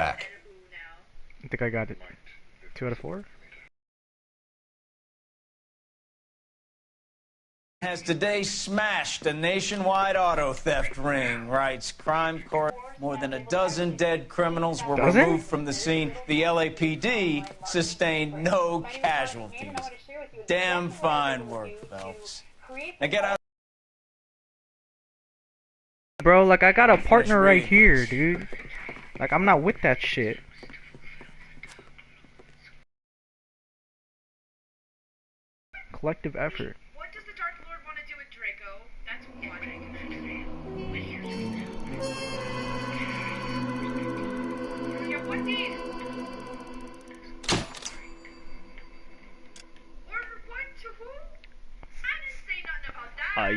Back. I think I got it. 2 out of 4? Has today smashed a nationwide auto theft ring, writes crime court. More than a dozen dead criminals were removed from the scene. The LAPD sustained no casualties. Damn fine work, Phelps. Now get out. Bro, like, I got a partner right here, dude. Like, I'm not with that shit. Collective effort. What does the Dark Lord want to do with Draco? That's one. Yeah, what did? Or what to who? I didn't say nothing about that. I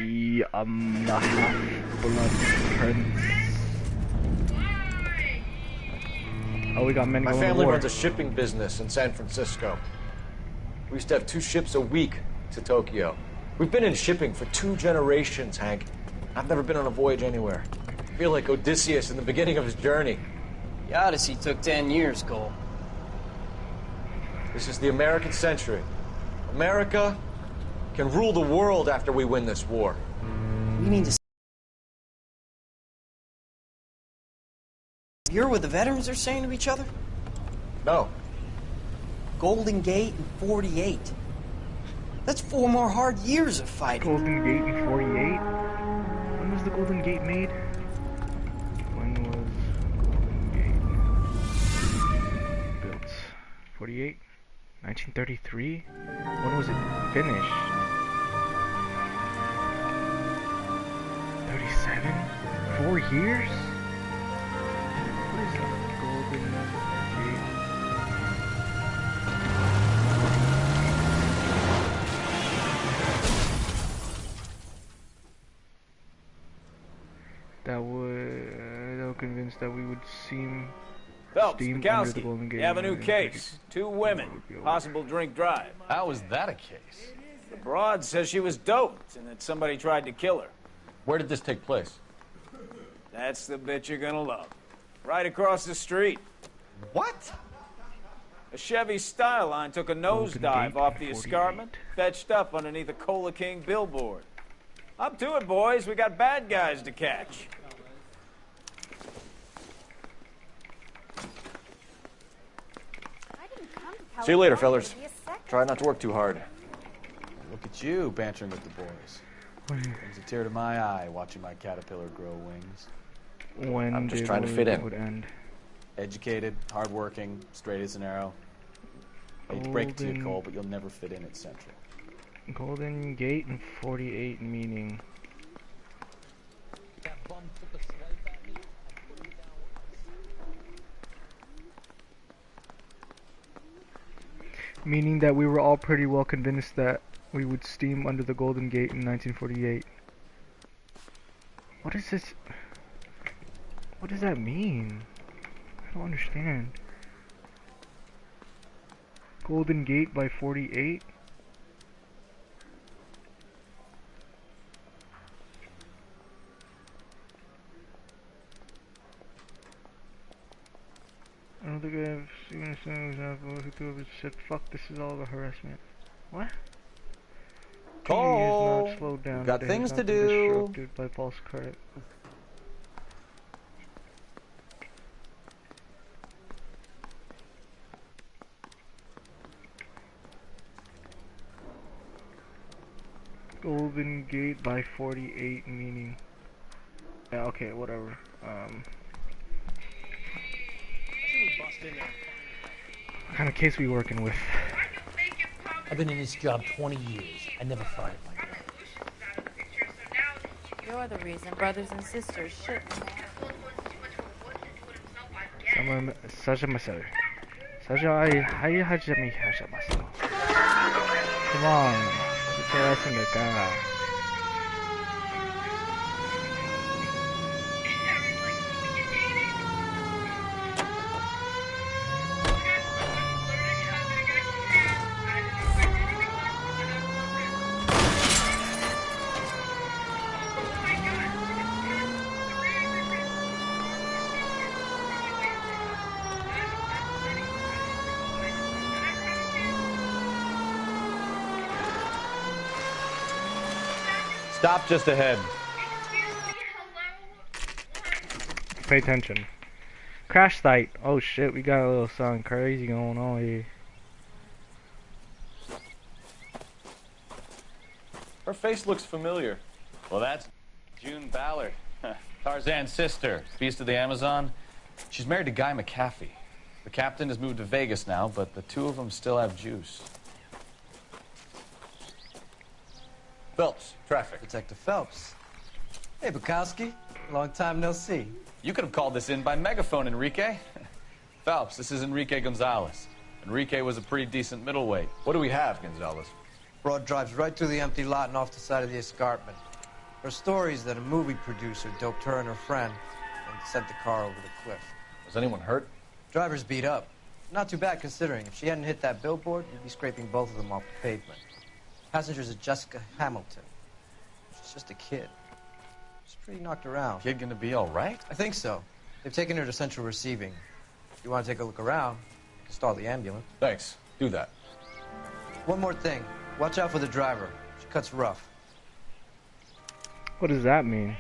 am the half-blood prince. Oh, we got men going to war. My family runs a shipping business in San Francisco. We used to have 2 ships a week to Tokyo. We've been in shipping for 2 generations, Hank. I've never been on a voyage anywhere. I feel like Odysseus in the beginning of his journey. The Odyssey took 10 years, Cole. This is the American century. America can rule the world after we win this war. You mean to hear what the veterans are saying to each other? No. Golden Gate and 48. That's 4 more hard years of fighting. Golden Gate in 48? When was the Golden Gate made? When was Golden Gate built? 48? 1933? When was it finished? 37? 4 years? What is that? Golden Gate. That would convince that we would seem Phelps, steamed under the Mikowski, Golden Gate. you have a new case. 2 women, possible drink drive. How is that a case? The broad says she was doped and that somebody tried to kill her. Where did this take place? That's the bit you're gonna love. Right across the street. What? A Chevy Styline took a nosedive off the escarpment, fetched up underneath a Cola King billboard. Up to it, boys. We got bad guys to catch. See you later, fellas. Try not to work too hard. Look at you bantering with the boys. Brings a tear to my eye watching my caterpillar grow wings. When I'm just trying to fit in. would end? Educated, hardworking, straight as an arrow. I hate to break it to you, Cole, but you'll never fit in at Central. Golden Gate and 48 meaning. Meaning that we were all pretty well convinced that we would steam under the Golden Gate in 1948. What is this? What does that mean? I don't understand. Golden Gate by 48? I don't think I've seen a single example who could have said, fuck, this is all the harassment. What? Cole, is not slowed down. we've got It things has to not been do. disrupted by false credit. Golden Gate by 48 meaning. Yeah, okay, whatever. What kind of case we working with? I've been in this job 20 years. I never fired like that. You're the reason brothers and sisters shit. Come on, put your ass in the car. Stop just ahead. Pay attention. Crash site. Oh shit, we got a little something crazy going on here. Her face looks familiar. Well, that's June Ballard, Tarzan's sister, beast of the Amazon. She's married to Guy McAfee. The captain has moved to Vegas now, but the two of them still have juice. Phelps, traffic. Detective Phelps. Hey, Bukowski. Long time no see. You could have called this in by megaphone, Enrique. Phelps, this is Enrique Gonzalez. Enrique was a pretty decent middleweight. What do we have, Gonzalez? Broad drives right through the empty lot and off the side of the escarpment. Her story is that a movie producer doped her and her friend and sent the car over the cliff. Was anyone hurt? Driver's beat up. Not too bad considering. If she hadn't hit that billboard, you'd be scraping both of them off the pavement. Passenger's a Jessica Hamilton. She's just a kid. She's pretty knocked around. Kid gonna be all right? I think so. They've taken her to central receiving. If you want to take a look around, you can stall the ambulance. Thanks. Do that. One more thing. Watch out for the driver. She cuts rough. What does that mean?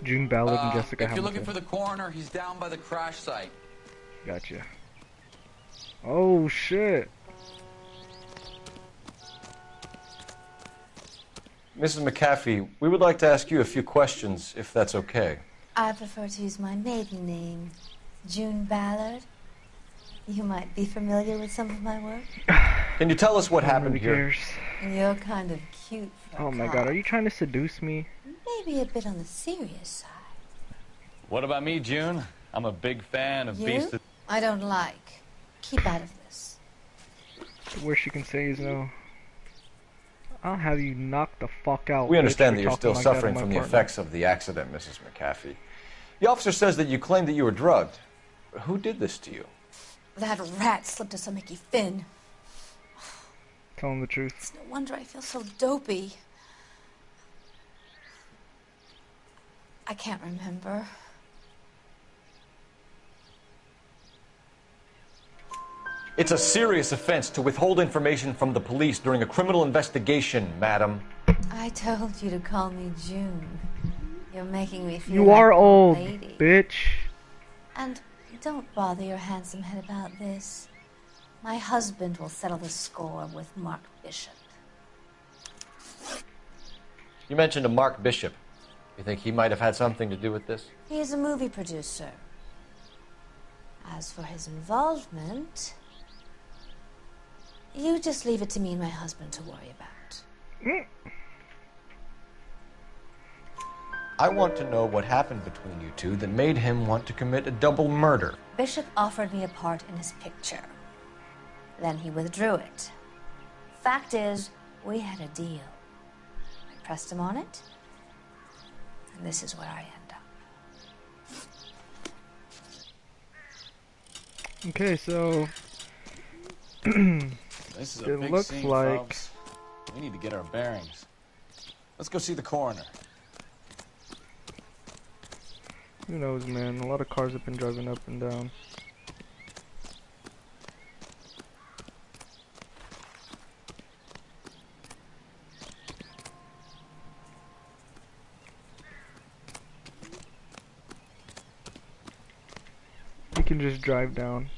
June Ballard and Jessica If you're Hamilton. looking for the coroner, he's down by the crash site. Gotcha. Oh shit. Mrs. McAfee, we would like to ask you a few questions, if that's okay. I prefer to use my maiden name, June Ballard. You might be familiar with some of my work. Can you tell us what happened Nobody here? cares. You're kind of cute for a Oh my cop. god, are you trying to seduce me? Maybe a bit on the serious side. What about me, June? I'm a big fan of You? Beast of... I don't like. Keep out of this. The worst you can say is no. I'll have you knocked the fuck out. We understand bitch, that for you're still talking like that suffering to my from the partner. effects of the accident, Mrs. McAfee. The officer says that you claimed that you were drugged. Who did this to you? That rat slipped us a Mickey Finn. Tell him the truth. It's no wonder I feel so dopey. I can't remember. It's a serious offense to withhold information from the police during a criminal investigation, madam. I told you to call me June. You're making me feel You like are a old, lady. bitch. And don't bother your handsome head about this. My husband will settle the score with Mark Bishop. You mentioned a Mark Bishop. You think he might have had something to do with this? He is a movie producer. As for his involvement, you just leave it to me and my husband to worry about. I want to know what happened between you two that made him want to commit a double murder. Bishop offered me a part in his picture. Then he withdrew it. Fact is, we had a deal. I pressed him on it, and this is where I end up. Okay, so This is a It big looks scene, like- folks. We need to get our bearings. Let's go see the coroner. who knows, man? A lot of cars have been driving up and down. You can just drive down.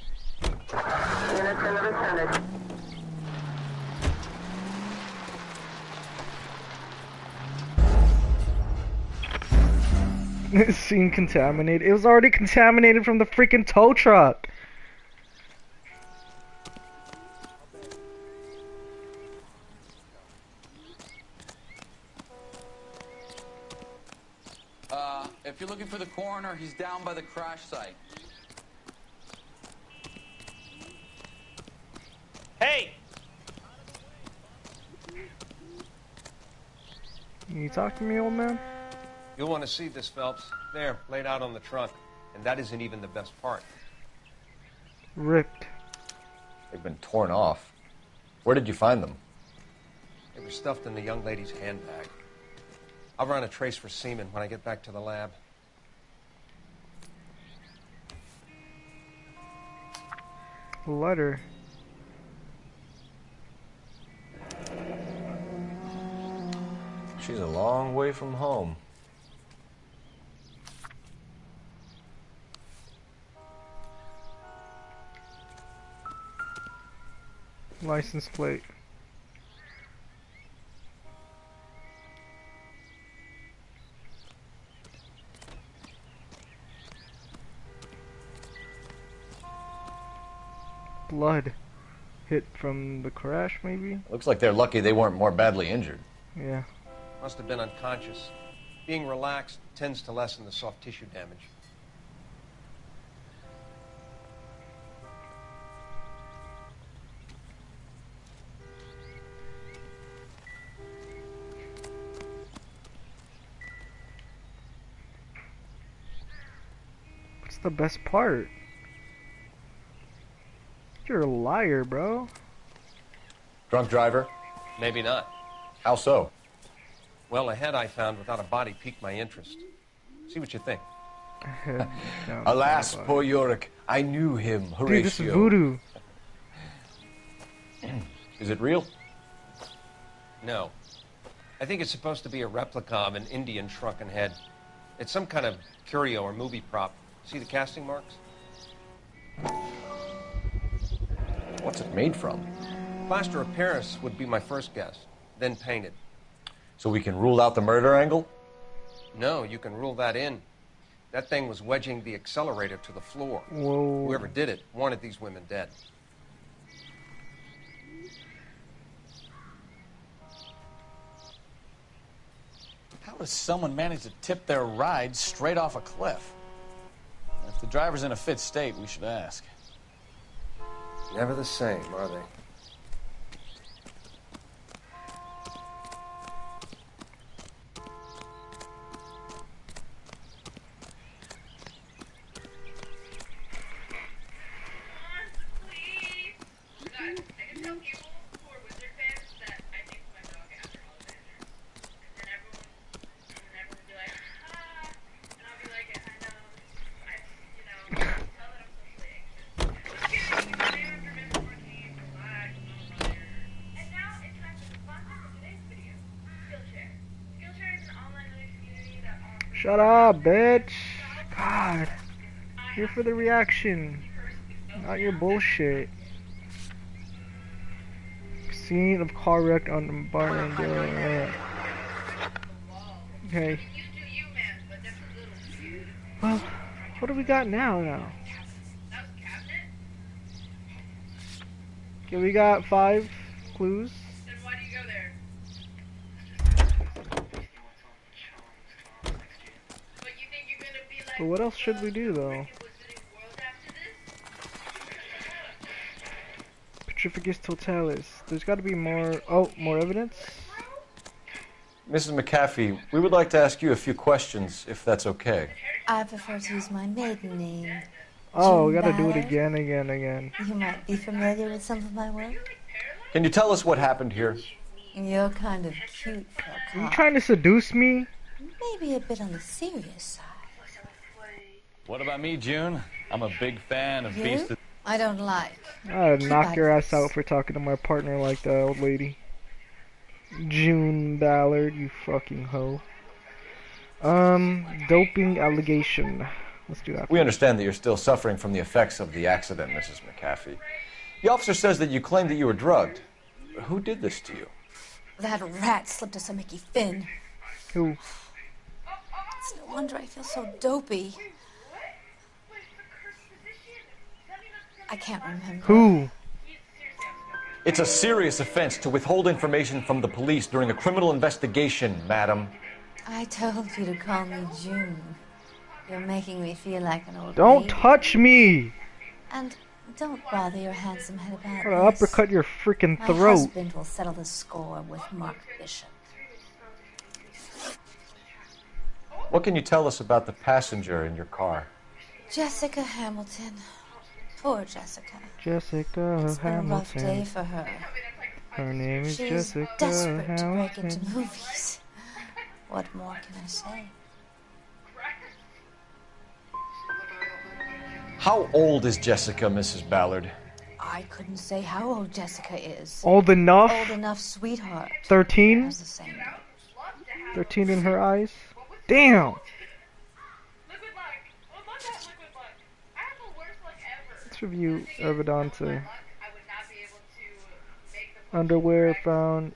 Scene contaminated. It was already contaminated from the freaking tow truck. If you're looking for the coroner, he's down by the crash site. Hey! Can you talk to me, old man? You'll want to see this, Phelps. There, laid out on the trunk. And that isn't even the best part. Ripped. They've been torn off. Where did you find them? They were stuffed in the young lady's handbag. I'll run a trace for semen when I get back to the lab. Letter. She's a long way from home. License plate. Blood. Hit from the crash, maybe? Looks like they're lucky they weren't more badly injured. Yeah. Must have been unconscious. Being relaxed tends to lessen the soft tissue damage. What's the best part? You're a liar, bro. Drunk driver? Maybe not. How so? Well, a head I found without a body piqued my interest. See what you think. Alas, poor Yorick. I knew him, Horatio. Dude, this is voodoo. Is it real? No. I think it's supposed to be a replica of an Indian shrunken head. It's some kind of curio or movie prop. See the casting marks? What's it made from? Plaster of Paris would be my first guess, then painted. So we can rule out the murder angle? No, you can rule that in. That thing was wedging the accelerator to the floor. Whoa. Whoever did it wanted these women dead. How does someone manage to tip their ride straight off a cliff? If the driver's in a fit state, we should ask. Never the same, are they? Shut up, bitch. God. Here for the reaction. Not your bullshit. Scene of car wreck on the bar. Okay. Well, what do we got now? Okay, we got 5 clues. But what else should we do, though? Petrificus totalis. There's got to be more. Oh, more evidence? Mrs. McAfee, we would like to ask you a few questions, if that's okay. I prefer to use my maiden name. Oh, we gotta June do it Ballard. again. You might be familiar with some of my work. Can you tell us what happened here? You're kind of cute for a Are you cop. trying to seduce me? Maybe a bit on the serious side. What about me, June? I'm a big fan of You? Beast of... I don't like. I'd Keep knock out your of ass this. out for talking to my partner like that, old lady. June Ballard, you fucking hoe. Doping allegation. Let's do that. We understand that you're still suffering from the effects of the accident, Mrs. McAfee. The officer says that you claimed that you were drugged. Who did this to you? That rat slipped us a Mickey Finn. Who? It's no wonder I feel so dopey. I can't remember. Who? It's a serious offense to withhold information from the police during a criminal investigation, madam. I told you to call me June. You're making me feel like an old Don't lady. touch me! And don't bother your handsome head about I'm gonna this. uppercut your freaking My throat. husband will settle the score with Mark Bishop. What can you tell us about the passenger in your car? Jessica Hamilton. Poor Jessica. Jessica It's been a rough day Hamilton. for her. Her name is She's Jessica desperate to break Hamilton. into movies. What more can I say? How old is Jessica, Mrs. Ballard? I couldn't say how old Jessica is. Old enough? Old enough, sweetheart. 13? There's the same. 13 in her eyes. Damn! Let's review Ervedon's underwear found